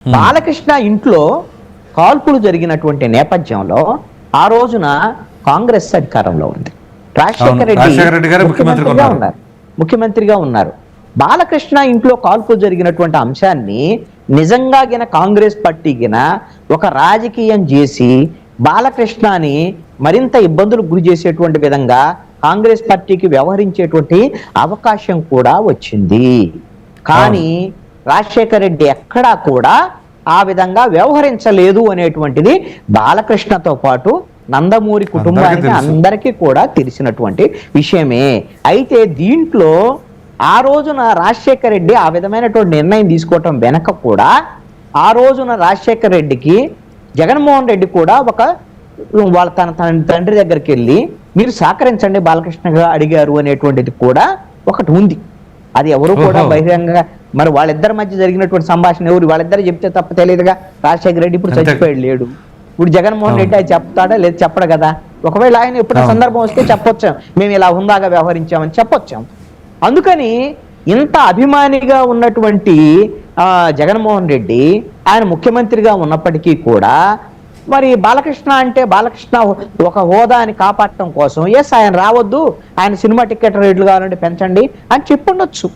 బాలకృష్ణ ఇంట్లో కాల్పులు జరిగినటువంటి నేపథ్యంలో ఆ రోజున కాంగ్రెస్ అధికారంలో ఉంది. రాజశేఖర రెడ్డి గారు ముఖ్యమంత్రిగా ఉన్నారు. బాలకృష్ణ ఇంట్లో కాల్పులు జరిగినటువంటి అంశాన్ని నిజంగా గిన కాంగ్రెస్ పార్టీ గిన ఒక రాజకీయం చేసి బాలకృష్ణని మరింత ఇబ్బందులకు గురి చేసేటువంటి విధంగా కాంగ్రెస్ పార్టీకి వ్యవహరించేటువంటి అవకాశం కూడా వచ్చింది. కానీ రాజశేఖర రెడ్డి ఎక్కడా కూడా ఆ విధంగా వ్యవహరించలేదు అనేటువంటిది బాలకృష్ణతో పాటు నందమూరి కుటుంబానికి అందరికీ కూడా తెలిసినటువంటి విషయమే. అయితే దీంట్లో ఆ రోజున రాజశేఖర రెడ్డి ఆ విధమైనటువంటి నిర్ణయం తీసుకోవటం వెనక కూడా ఆ రోజున రాజశేఖర రెడ్డికి జగన్మోహన్ రెడ్డి కూడా వాళ్ళ తన తండ్రి దగ్గరికి వెళ్ళి మీరు సహకరించండి బాలకృష్ణగా అడిగారు అనేటువంటిది కూడా ఒకటి ఉంది. అది ఎవరు కూడా బహిరంగంగా మరి వాళ్ళిద్దరి మధ్య జరిగినటువంటి సంభాషణ ఎవరు వాళ్ళిద్దరు చెప్తే తప్ప తెలియదుగా. రాజశేఖర రెడ్డి ఇప్పుడు చచ్చిపోయాడు లేడు. ఇప్పుడు జగన్మోహన్ రెడ్డి అది చెప్తాడా లేదు చెప్పడు కదా. ఒకవేళ ఆయన ఎప్పుడు సందర్భం వస్తే చెప్పొచ్చాం మేము ఇలా హుందాగా వ్యవహరించామని చెప్పొచ్చాం. అందుకని ఇంత అభిమానిగా ఉన్నటువంటి జగన్మోహన్ రెడ్డి ఆయన ముఖ్యమంత్రిగా ఉన్నప్పటికీ కూడా మరి బాలకృష్ణ అంటే బాలకృష్ణ ఒక హోదాని కాపాడటం కోసం ఆయన రావద్దు, ఆయన సినిమా టికెట్ రేట్లు కావాలంటే పెంచండి అని చెప్పుండొచ్చు.